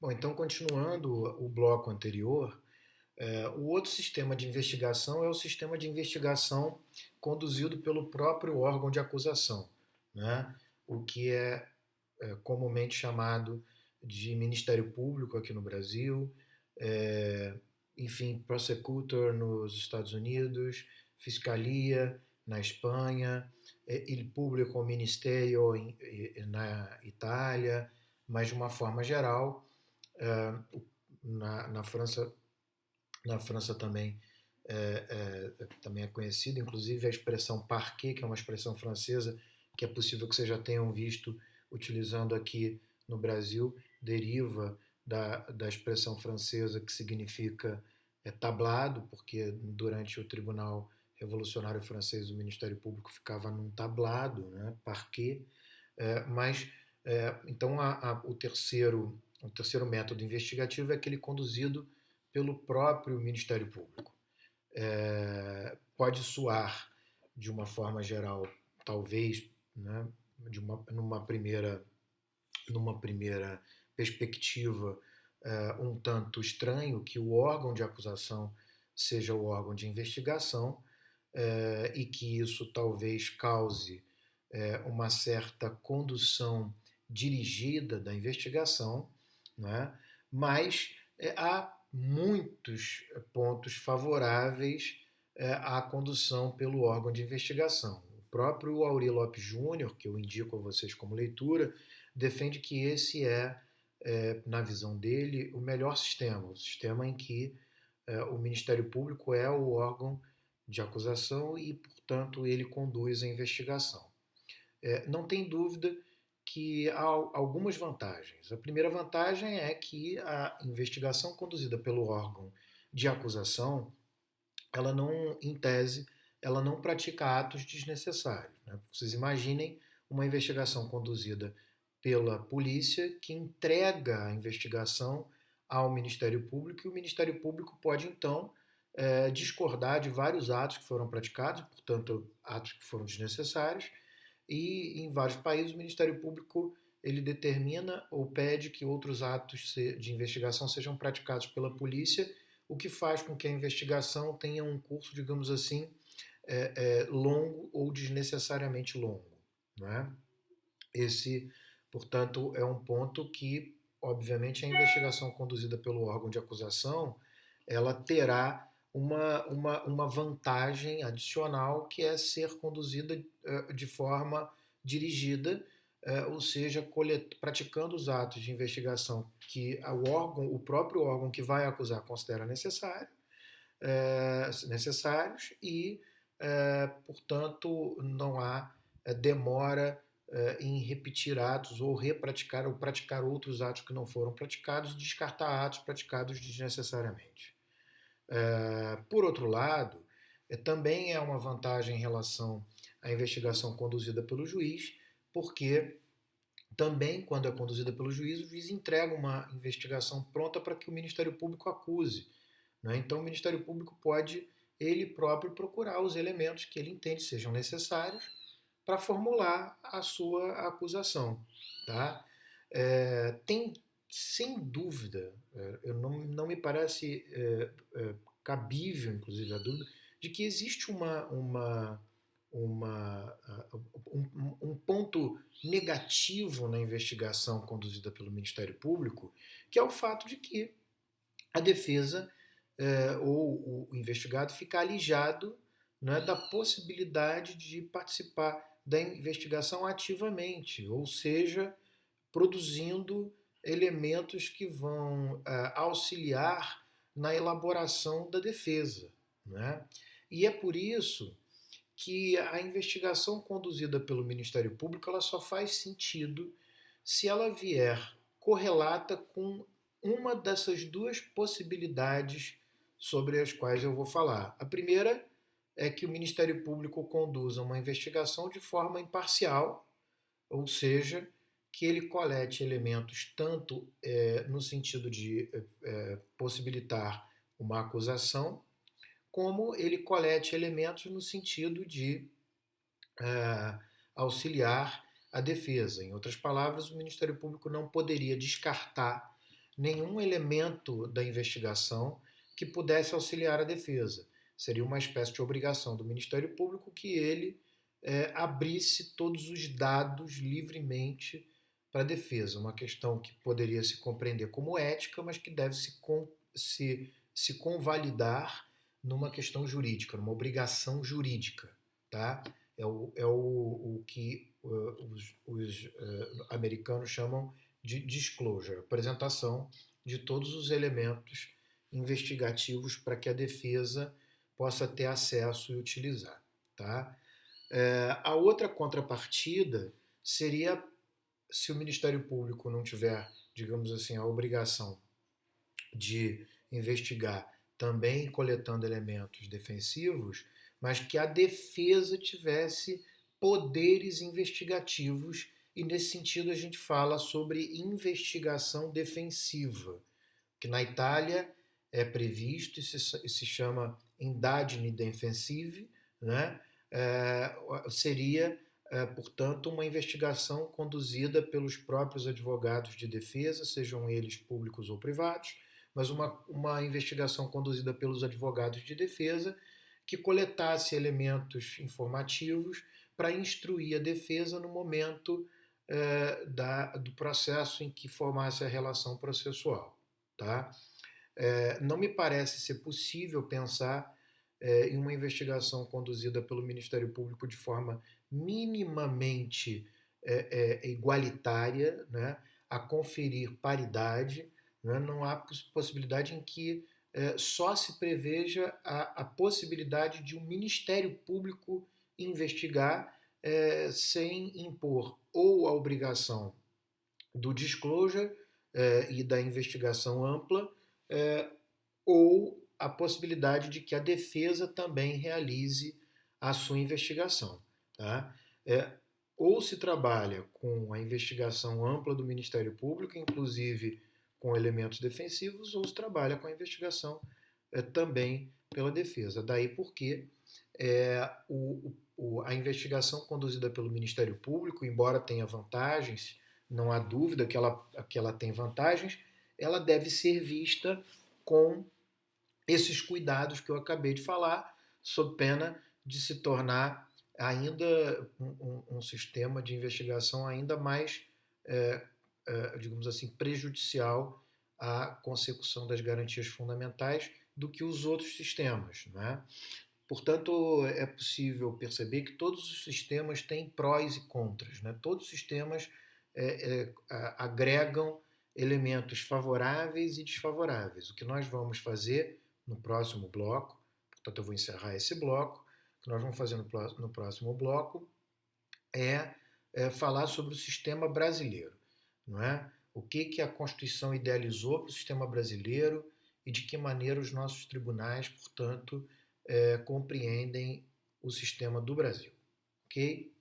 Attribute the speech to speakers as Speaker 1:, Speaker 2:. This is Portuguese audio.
Speaker 1: Bom, então continuando o bloco anterior, o outro sistema de investigação é o sistema de investigação conduzido pelo próprio órgão de acusação, né? O que é comumente chamado de Ministério Público aqui no Brasil, é, enfim, prosecutor nos Estados Unidos, Fiscalia na Espanha, il Pubblico Ministero na Itália, mas de uma forma geral, na França, também também é conhecido, inclusive a expressão parquet, que é uma expressão francesa que é possível que vocês já tenham visto utilizando aqui no Brasil, deriva da expressão francesa que significa tablado, porque durante o Tribunal Revolucionário Francês o Ministério Público ficava num tablado, né, parquet, mas então o terceiro método investigativo é aquele conduzido pelo próprio Ministério Público. Pode soar de uma forma geral, talvez, né, numa primeira perspectiva, um tanto estranho que o órgão de acusação seja o órgão de investigação, e que isso talvez cause uma certa condução dirigida da investigação, né? Mas há muitos pontos favoráveis à condução pelo órgão de investigação. O próprio Aurí Lopes Júnior, que eu indico a vocês como leitura, defende que esse na visão dele, o melhor sistema, o sistema em que o Ministério Público é o órgão de acusação e, portanto, ele conduz a investigação. Não tem dúvida que há algumas vantagens. A primeira vantagem é que a investigação conduzida pelo órgão de acusação, ela não, em tese, ela não pratica atos desnecessários, né? Vocês imaginem uma investigação conduzida pela polícia que entrega a investigação ao Ministério Público e o Ministério Público pode, então, discordar de vários atos que foram praticados, portanto, atos que foram desnecessários, e em vários países o Ministério Público ele determina ou pede que outros atos de investigação sejam praticados pela polícia, o que faz com que a investigação tenha um curso, digamos assim, longo ou desnecessariamente longo. Não é? Esse, portanto, é um ponto que, obviamente, a investigação conduzida pelo órgão de acusação ela terá uma vantagem adicional que é ser conduzida de forma dirigida, ou seja, praticando os atos de investigação que o próprio órgão que vai acusar considera necessários e, portanto, não há demora em repetir atos ou repraticar ou praticar outros atos que não foram praticados, descartar atos praticados desnecessariamente. Por outro lado, também é uma vantagem em relação à investigação conduzida pelo juiz, porque também, quando é conduzida pelo juiz, o juiz entrega uma investigação pronta para que o Ministério Público acuse. Né? Então, o Ministério Público pode, ele próprio, procurar os elementos que ele entende sejam necessários para formular a sua acusação. Tá? Tem, sem dúvida, não me parece cabível, inclusive, a dúvida, de que existe um ponto negativo na investigação conduzida pelo Ministério Público, que é o fato de que a defesa ou o investigado fica alijado, né, da possibilidade de participar da investigação ativamente, ou seja, produzindo elementos que vão auxiliar na elaboração da defesa. Né? E é por isso que a investigação conduzida pelo Ministério Público ela só faz sentido se ela vier correlata com uma dessas duas possibilidades sobre as quais eu vou falar. A primeira é que o Ministério Público conduza uma investigação de forma imparcial, ou seja, que ele colete elementos tanto no sentido de possibilitar uma acusação, como ele colete elementos no sentido de auxiliar a defesa. Em outras palavras, o Ministério Público não poderia descartar nenhum elemento da investigação que pudesse auxiliar a defesa. Seria uma espécie de obrigação do Ministério Público que ele abrisse todos os dados livremente para a defesa. Uma questão que poderia se compreender como ética, mas que deve se convalidar numa questão jurídica, numa obrigação jurídica. Tá? O que os americanos chamam de disclosure, apresentação de todos os elementos investigativos para que a defesa possa ter acesso e utilizar. Tá? A outra contrapartida seria se o Ministério Público não tiver, digamos assim, a obrigação de investigar também coletando elementos defensivos, mas que a defesa tivesse poderes investigativos, e nesse sentido a gente fala sobre investigação defensiva, que na Itália é previsto e se chama indagine defensive, né? Seria, portanto, uma investigação conduzida pelos próprios advogados de defesa, sejam eles públicos ou privados, mas uma investigação conduzida pelos advogados de defesa que coletasse elementos informativos para instruir a defesa no momento do processo em que formasse a relação processual. Tá? Não me parece ser possível pensar em uma investigação conduzida pelo Ministério Público de forma minimamente igualitária, né, a conferir paridade. Né, não há possibilidade em que só se preveja a possibilidade de um Ministério Público investigar sem impor ou a obrigação do disclosure e da investigação ampla, ou a possibilidade de que a defesa também realize a sua investigação. Tá? Ou se trabalha com a investigação ampla do Ministério Público, inclusive com elementos defensivos, ou se trabalha com a investigação também pela defesa. Daí porque a investigação conduzida pelo Ministério Público, embora tenha vantagens, não há dúvida que ela tem vantagens, ela deve ser vista com esses cuidados que eu acabei de falar, sob pena de se tornar ainda um sistema de investigação ainda mais, digamos assim, prejudicial à consecução das garantias fundamentais do que os outros sistemas. Né? Portanto, é possível perceber que todos os sistemas têm prós e contras. Né? Todos os sistemas agregam elementos favoráveis e desfavoráveis. O que nós vamos fazer no próximo bloco, portanto eu vou encerrar esse bloco, o que nós vamos fazer no próximo bloco é falar sobre o sistema brasileiro, não é? O que a Constituição idealizou para o sistema brasileiro e de que maneira os nossos tribunais, portanto, compreendem o sistema do Brasil, ok?